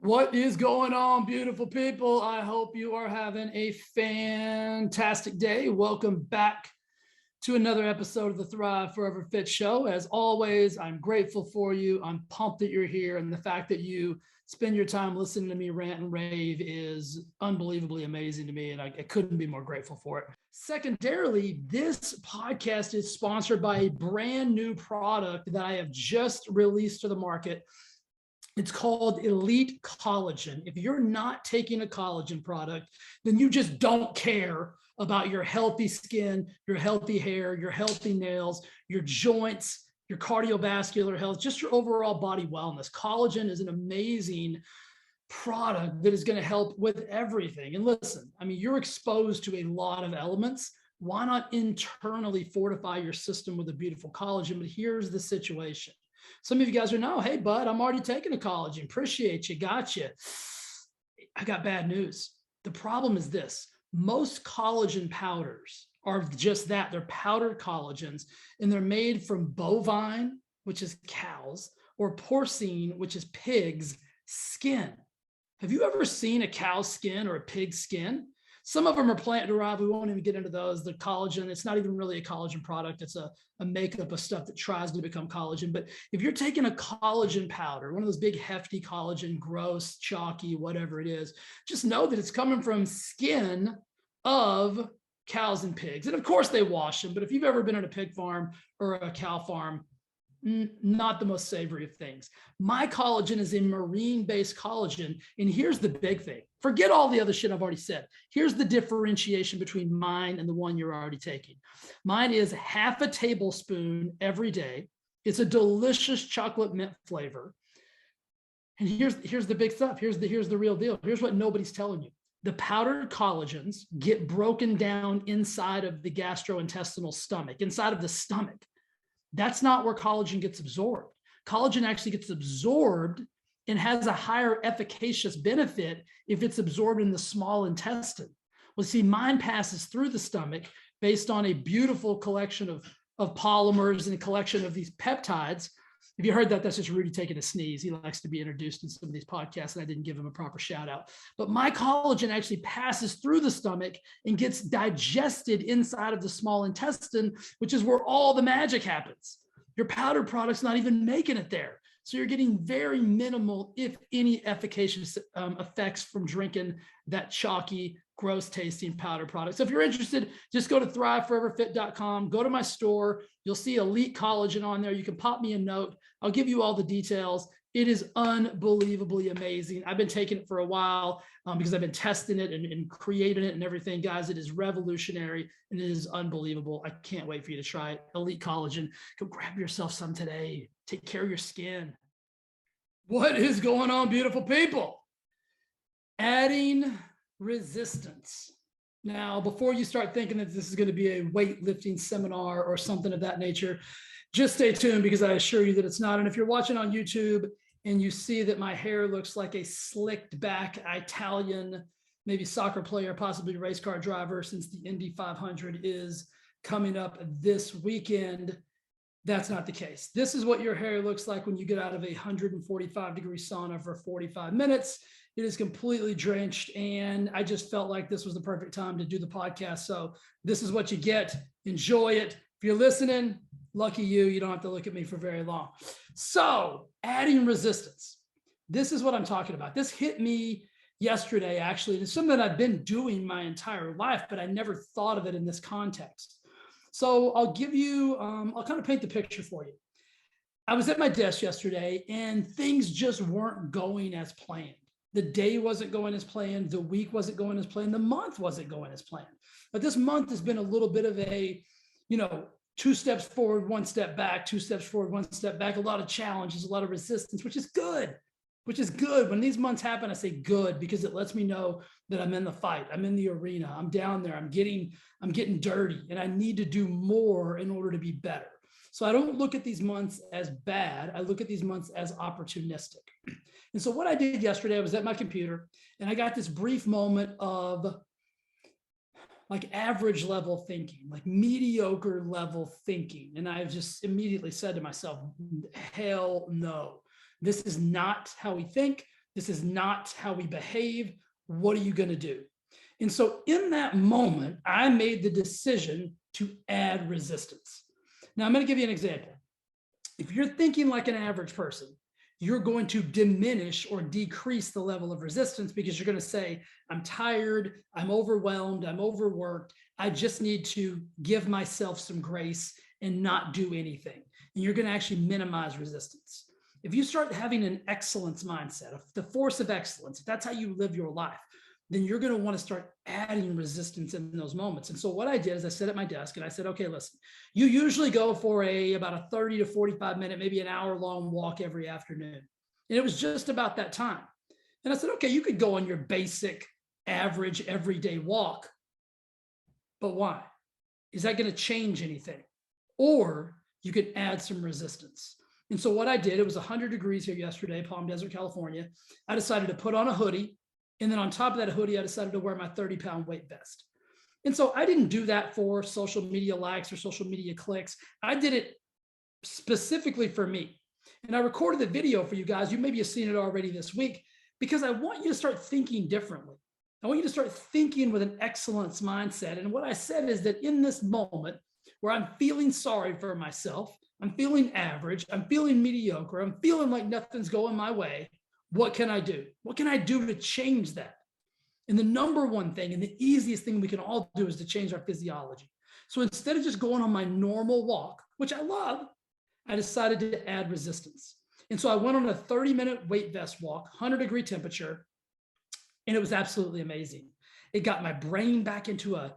What is going on, beautiful people? I hope you are having a fantastic day. Welcome back to another episode of the Thrive Forever Fit Show. As always, I'm grateful for you. I'm pumped that you're here. And the fact that you spend your time listening to me rant and rave is unbelievably amazing to me. And I couldn't be more grateful for it. Secondarily, this podcast is sponsored by a brand new product that I have just released to the market. It's called Elite Collagen. If you're not taking a collagen product, then you just don't care about your healthy skin, your healthy hair, your healthy nails, your joints, your cardiovascular health, just your overall body wellness. Collagen is an amazing product that is going to help with everything. And listen, I mean, you're exposed to a lot of elements. Why not internally fortify your system with a beautiful collagen? But here's the situation. Some of you guys are no, hey, bud, I'm already taking a collagen. Appreciate you. Got you. I got bad news. The problem is this. Most collagen powders are just that. They're powdered collagens, and they're made from bovine, which is cows, or porcine, which is pig's skin. Have you ever seen a cow's skin or a pig's skin? Some of them are plant-derived. We won't even get into those. The collagen, it's not even really a collagen product. It's a makeup of stuff that tries to become collagen. But if you're taking a collagen powder, one of those big, hefty collagen, gross, chalky, whatever it is, just know that it's coming from skin of cows and pigs. And of course, they wash them. But if you've ever been at a pig farm or a cow farm, not the most savory of things. My collagen is a marine-based collagen. And here's the big thing. Forget all the other shit I've already said. Here's the differentiation between mine and the one you're already taking. Mine is half a tablespoon every day. It's a delicious chocolate mint flavor. And here's the big stuff. Here's the real deal. Here's what nobody's telling you. The powdered collagens get broken down inside of the gastrointestinal stomach, inside of the stomach. That's not where collagen gets absorbed. Collagen actually gets absorbed and has a higher efficacious benefit if it's absorbed in the small intestine. Well, see, mine passes through the stomach based on a beautiful collection of polymers and a collection of these peptides. If you heard that, that's just Rudy taking a sneeze. He likes to be introduced in some of these podcasts, and I didn't give him a proper shout out. But my collagen actually passes through the stomach and gets digested inside of the small intestine, which is where all the magic happens. Your powdered product's not even making it there. So you're getting very minimal, if any, efficacious effects from drinking that chalky, gross tasting powder product. So if you're interested, just go to thriveforeverfit.com, go to my store. You'll see Elite Collagen on there. You can pop me a note. I'll give you all the details. It is unbelievably amazing. I've been taking it for a while because I've been testing it and creating it and everything. Guys, it is revolutionary and it is unbelievable. I can't wait for you to try it. Elite Collagen. Go grab yourself some today. Take care of your skin. What is going on, beautiful people? Adding resistance. Now, before you start thinking that this is going to be a weightlifting seminar or something of that nature, just stay tuned because I assure you that it's not. And if you're watching on YouTube and you see that my hair looks like a slicked back Italian, maybe soccer player, possibly race car driver, since the Indy 500 is coming up this weekend, that's not the case. This is what your hair looks like when you get out of a 145-degree sauna for 45 minutes. It is completely drenched, and I just felt like this was the perfect time to do the podcast. So this is what you get. Enjoy it. If you're listening, lucky you. You don't have to look at me for very long. So adding resistance. This is what I'm talking about. This hit me yesterday, actually. It's something that I've been doing my entire life, but I never thought of it in this context. So I'll give you, I'll kind of paint the picture for you. I was at my desk yesterday and things just weren't going as planned. The day wasn't going as planned. The week wasn't going as planned. The month wasn't going as planned. But this month has been a little bit of a, 2 steps forward, 1 step back, 2 steps forward, 1 step back, a lot of challenges, a lot of resistance, which is good. When these months happen, I say good because it lets me know that I'm in the fight. I'm in the arena. I'm down there. I'm getting dirty, and I need to do more in order to be better. So I don't look at these months as bad. I look at these months as opportunistic. And so what I did yesterday, I was at my computer and I got this brief moment of like average level thinking, like mediocre level thinking. And I just immediately said to myself, hell no, this is not how we think. This is not how we behave. What are you going to do? And so in that moment, I made the decision to add resistance. Now I'm going to give you an example. If you're thinking like an average person, you're going to diminish or decrease the level of resistance because you're going to say, I'm tired, I'm overwhelmed, I'm overworked. I just need to give myself some grace and not do anything. And you're going to actually minimize resistance. If you start having an excellence mindset, the force of excellence, if that's how you live your life, then you're going to want to start adding resistance in those moments. And so what I did is I sat at my desk and I said, okay, listen, you usually go for about a 30 to 45 minute, maybe an hour long walk every afternoon. And it was just about that time. And I said, okay, you could go on your basic, average, everyday walk, but why? Is that going to change anything? Or you could add some resistance. And so what I did, it was 100 degrees here yesterday, Palm Desert, California. I decided to put on a hoodie. And then on top of that hoodie, I decided to wear my 30-pound weight vest. And so I didn't do that for social media likes or social media clicks. I did it specifically for me. And I recorded the video for you guys. You maybe have seen it already this week because I want you to start thinking differently. I want you to start thinking with an excellence mindset. And what I said is that in this moment where I'm feeling sorry for myself, I'm feeling average, I'm feeling mediocre, I'm feeling like nothing's going my way, what can I do? What can I do to change that? And the number one thing and the easiest thing we can all do is to change our physiology. So instead of just going on my normal walk, which I love, I decided to add resistance. And so I went on a 30-minute weight vest walk, 100-degree temperature, and it was absolutely amazing. It got my brain back into a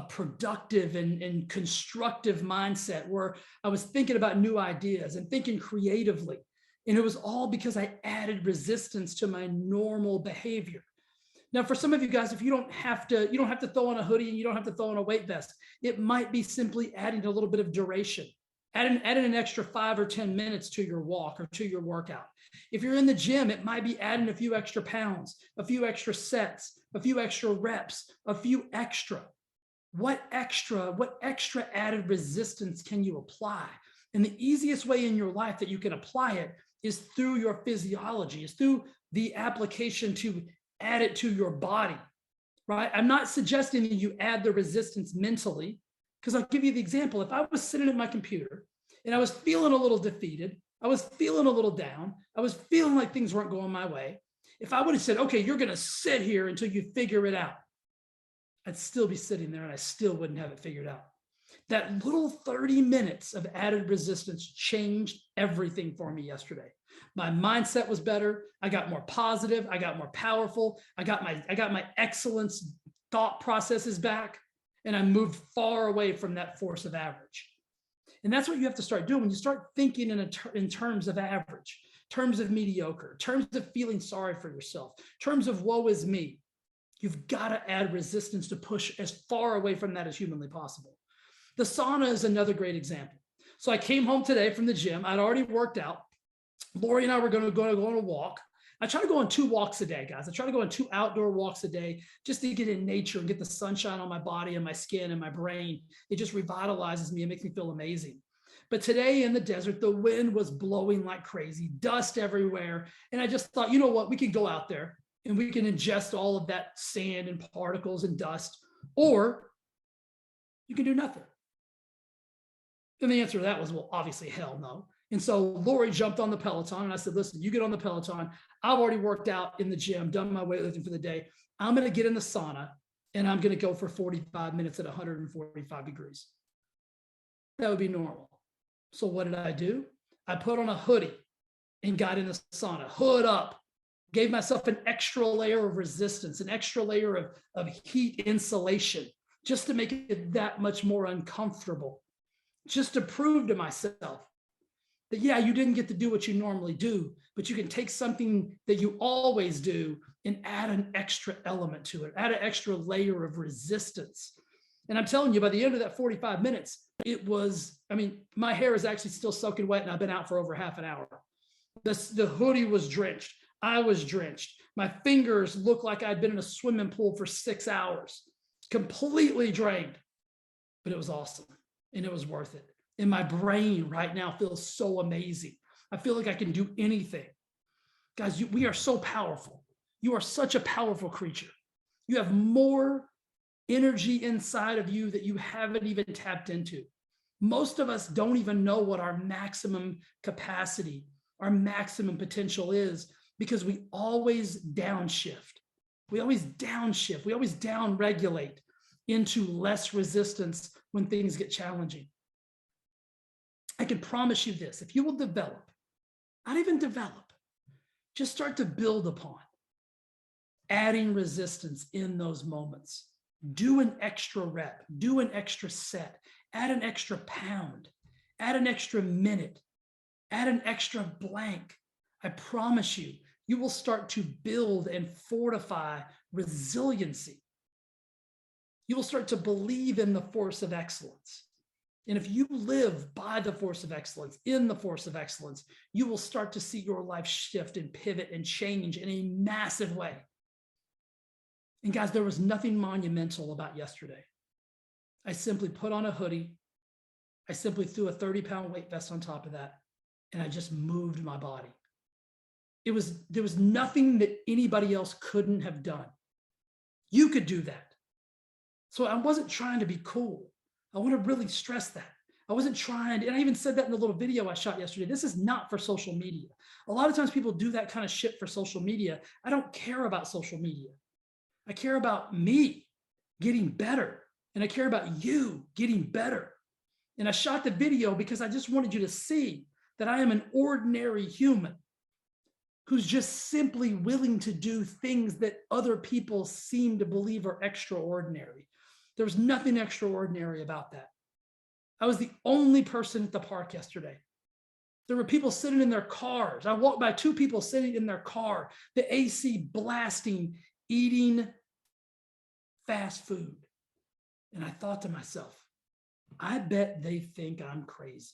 productive and constructive mindset where I was thinking about new ideas and thinking creatively. And it was all because I added resistance to my normal behavior. Now, for some of you guys, if you don't have to throw on a hoodie and you don't have to throw on a weight vest, it might be simply adding a little bit of duration, adding an extra 5 or 10 minutes to your walk or to your workout. If you're in the gym, it might be adding a few extra pounds, a few extra sets, a few extra reps, a few extra. What extra added resistance can you apply? And the easiest way in your life that you can apply it is through your physiology, is through the application to add it to your body, right? I'm not suggesting that you add the resistance mentally, because I'll give you the example. If I was sitting at my computer and I was feeling a little defeated, I was feeling a little down, I was feeling like things weren't going my way, if I would have said, okay, you're going to sit here until you figure it out, I'd still be sitting there and I still wouldn't have it figured out. That little 30 minutes of added resistance changed everything for me yesterday. My mindset was better. I got more positive. I got more powerful. I got my excellence thought processes back, and I moved far away from that force of average. And that's what you have to start doing when you start thinking in terms of average, terms of mediocre, terms of feeling sorry for yourself, terms of woe is me. You've got to add resistance to push as far away from that as humanly possible. The sauna is another great example. So I came home today from the gym. I'd already worked out. Lori and I were going to go on a walk. I try to go on 2 walks a day, guys. I try to go on 2 outdoor walks a day just to get in nature and get the sunshine on my body and my skin and my brain. It just revitalizes me and makes me feel amazing. But today in the desert, the wind was blowing like crazy, dust everywhere. And I just thought, you know what? We can go out there and we can ingest all of that sand and particles and dust, or you can do nothing. And the answer to that was, well, obviously, hell no. And so Lori jumped on the Peloton and I said, listen, you get on the Peloton. I've already worked out in the gym, done my weightlifting for the day. I'm going to get in the sauna and I'm going to go for 45 minutes at 145 degrees. That would be normal. So what did I do? I put on a hoodie and got in the sauna, hood up, gave myself an extra layer of resistance, an extra layer of heat insulation, just to make it that much more uncomfortable, just to prove to myself that, yeah, you didn't get to do what you normally do, but you can take something that you always do and add an extra element to it, add an extra layer of resistance. And I'm telling you, by the end of that 45 minutes, it was, my hair is actually still soaking wet and I've been out for over half an hour. The hoodie was drenched. I was drenched. My fingers looked like I'd been in a swimming pool for 6 hours, completely drained, but it was awesome and it was worth it. And my brain right now feels so amazing. I feel like I can do anything. Guys, we are so powerful. You are such a powerful creature. You have more energy inside of you that you haven't even tapped into. Most of us don't even know what our maximum capacity, our maximum potential is, because we always downshift. We always downshift. We always downregulate into less resistance when things get challenging. I can promise you this: if you will develop, not even develop, just start to build upon adding resistance in those moments. Do an extra rep, do an extra set, add an extra pound, add an extra minute, add an extra blank. I promise you, you will start to build and fortify resiliency. You will start to believe in the force of excellence. And if you live by the force of excellence, in the force of excellence, you will start to see your life shift and pivot and change in a massive way. And guys, there was nothing monumental about yesterday. I simply put on a hoodie. I simply threw a 30-pound weight vest on top of that, and I just moved my body. There was nothing that anybody else couldn't have done. You could do that. So I wasn't trying to be cool. I want to really stress that. I wasn't trying, and I even said that in the little video I shot yesterday. This is not for social media. A lot of times people do that kind of shit for social media. I don't care about social media. I care about me getting better, and I care about you getting better. And I shot the video because I just wanted you to see that I am an ordinary human who's just simply willing to do things that other people seem to believe are extraordinary. There's nothing extraordinary about that. I was the only person at the park yesterday. There were people sitting in their cars. I walked by 2 people sitting in their car, the AC blasting, eating fast food. And I thought to myself, I bet they think I'm crazy.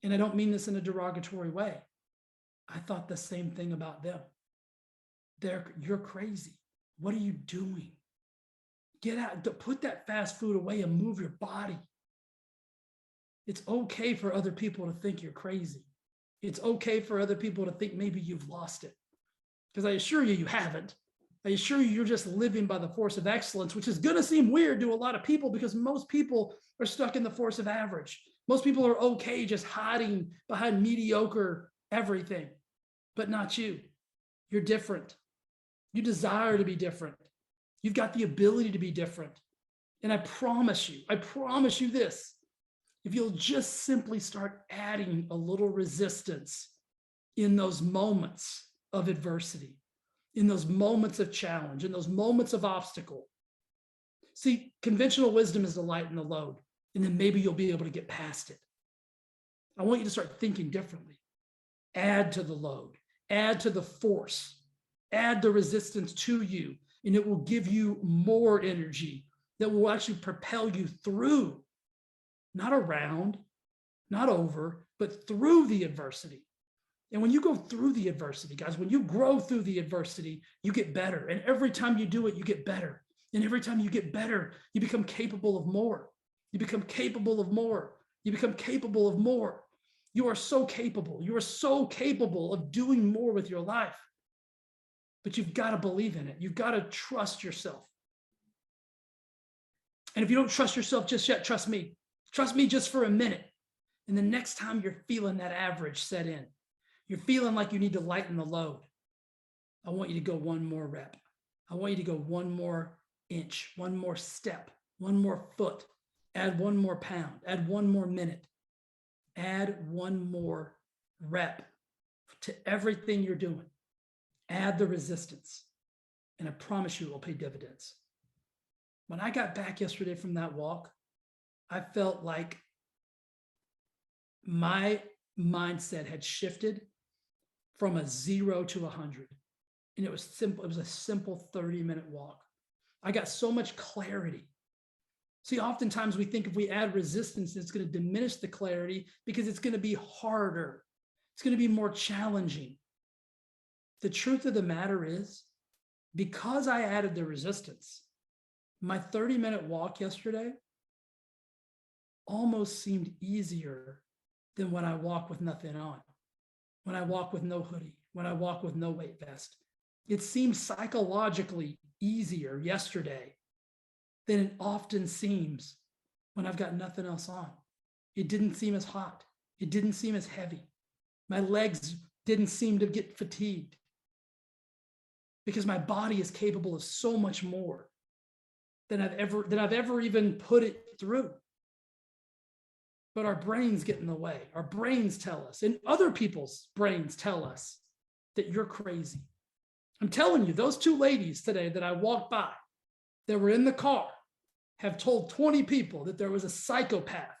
And I don't mean this in a derogatory way. I thought the same thing about them. You're crazy. What are you doing? Get out, put that fast food away and move your body. It's okay for other people to think you're crazy. It's okay for other people to think maybe you've lost it. Because I assure you, you haven't. I assure you, you're just living by the force of excellence, which is going to seem weird to a lot of people because most people are stuck in the force of average. Most people are okay just hiding behind mediocre everything, but not you. You're different. You desire to be different. You've got the ability to be different. And I promise you this, if you'll just simply start adding a little resistance in those moments of adversity, in those moments of challenge, in those moments of obstacle. See, conventional wisdom is the light and the load, and then maybe you'll be able to get past it. I want you to start thinking differently. Add to the load, add to the force, add the resistance to you, and it will give you more energy that will actually propel you through, not around, not over, but through the adversity. And when you go through the adversity, guys, when you grow through the adversity, you get better. And every time you do it, you get better. And every time you get better, you become capable of more. You become capable of more. You become capable of more. You are so capable. You are so capable of doing more with your life. But you've got to believe in it. You've got to trust yourself. And if you don't trust yourself just yet, trust me. Trust me just for a minute. And the next time you're feeling that average set in, you're feeling like you need to lighten the load, I want you to go one more rep. I want you to go one more inch, one more step, one more foot, add one more pound, add one more minute, add one more rep to everything you're doing. Add the resistance, and I promise you it will pay dividends. When I got back yesterday from that walk, I felt like my mindset had shifted from a 0 to 100. And it was simple. It was a simple 30-minute walk. I got so much clarity. See, oftentimes we think if we add resistance, it's going to diminish the clarity because it's going to be harder. It's going to be more challenging. The truth of the matter is, because I added the resistance, my 30-minute walk yesterday almost seemed easier than when I walk with nothing on. when I walk with no hoodie, when I walk with no weight vest. It seems psychologically easier yesterday than it often seems when I've got nothing else on. It didn't seem as hot. It didn't seem as heavy. My legs didn't seem to get fatigued because my body is capable of so much more than I've ever even put it through. But our brains get in the way. Our brains tell us, and other people's brains tell us that you're crazy. I'm telling you, those two ladies today that I walked by that were in the car have told 20 people that there was a psychopath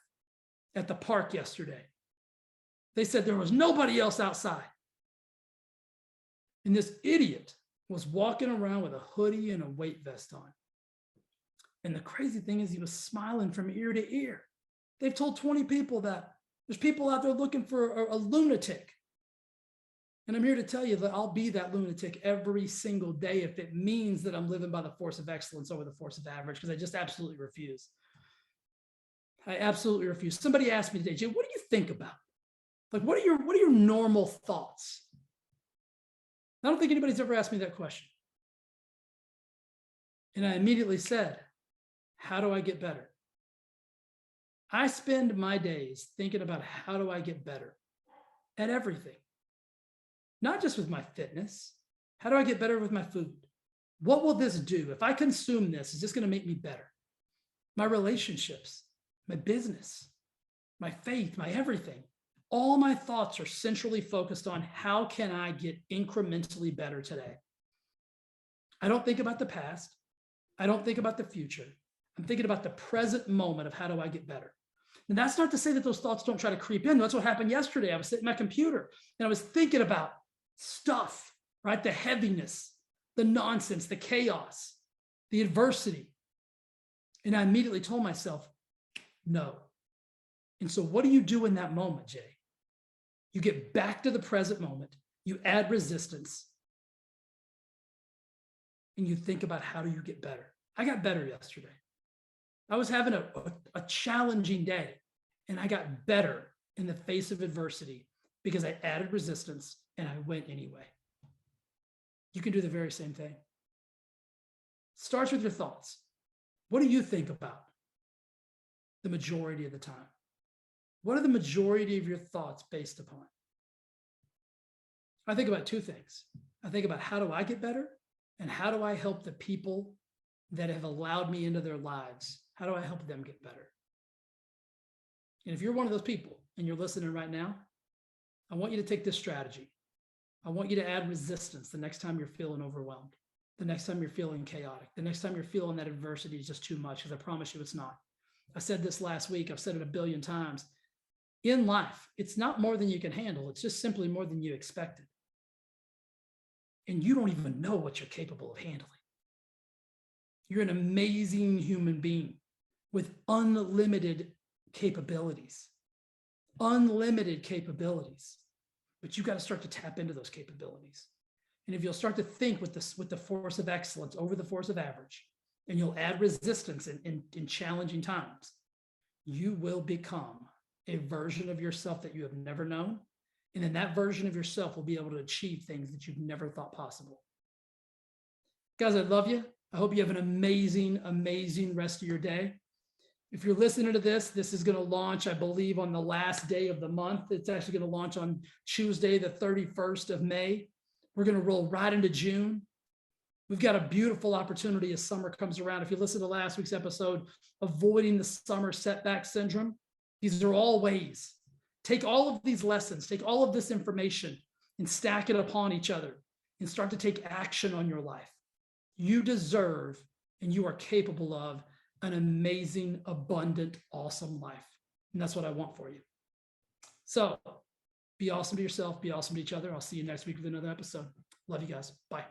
at the park yesterday. They said there was nobody else outside. And this idiot was walking around with a hoodie and a weight vest on. And the crazy thing is he was smiling from ear to ear. They've told 20 people that there's people out there looking for a lunatic. And I'm here to tell you that I'll be that lunatic every single day if it means that I'm living by the force of excellence over the force of average, because I just absolutely refuse. I absolutely refuse. Somebody asked me today, Jay, what do you think about? Like, what are your normal thoughts? I don't think anybody's ever asked me that question. And I immediately said, how do I get better? I spend my days thinking about how do I get better at everything. Not just with my fitness. How do I get better with my food? What will this do? If I consume this, is this going to make me better? My relationships, my business, my faith, my everything. All my thoughts are centrally focused on how can I get incrementally better today? I don't think about the past. I don't think about the future. I'm thinking about the present moment of how do I get better? And that's not to say that those thoughts don't try to creep in. That's what happened yesterday. I was sitting at my computer and I was thinking about stuff, right? The heaviness, the nonsense, the chaos, the adversity. And I immediately told myself, no. And so what do you do in that moment, Jay? You get back to the present moment, you add resistance, and you think about how do you get better? I got better yesterday. I was having a challenging day, and I got better in the face of adversity because I added resistance and I went anyway. You can do the very same thing. Starts with your thoughts. What do you think about the majority of the time? What are the majority of your thoughts based upon? I think about two things. I think about how do I get better and how do I help the people that have allowed me into their lives? How do I help them get better? And if you're one of those people and you're listening right now, I want you to take this strategy. I want you to add resistance the next time you're feeling overwhelmed, the next time you're feeling chaotic, the next time you're feeling that adversity is just too much, because I promise you it's not. I said this last week. I've said it a billion times. In life, it's not more than you can handle. It's just simply more than you expected. And you don't even know what you're capable of handling. You're an amazing human being with unlimited capabilities. Unlimited capabilities. But you got to start to tap into those capabilities. And if you'll start to think with the force of excellence over the force of average, and you'll add resistance in challenging times, you will become a version of yourself that you have never known. And then that version of yourself will be able to achieve things that you've never thought possible. Guys, I love you. I hope you have an amazing, amazing rest of your day. If you're listening to this, this is going to launch, I believe, on the last day of the month. It's actually going to launch on Tuesday, the 31st of May. We're going to roll right into June. We've got a beautiful opportunity as summer comes around. If you listen to last week's episode, avoiding the summer setback syndrome, these are all ways. Take all of these lessons, take all of this information and stack it upon each other and start to take action on your life. You deserve and you are capable of an amazing, abundant, awesome life. And that's what I want for you. So be awesome to yourself, be awesome to each other. I'll see you next week with another episode. Love you guys. Bye.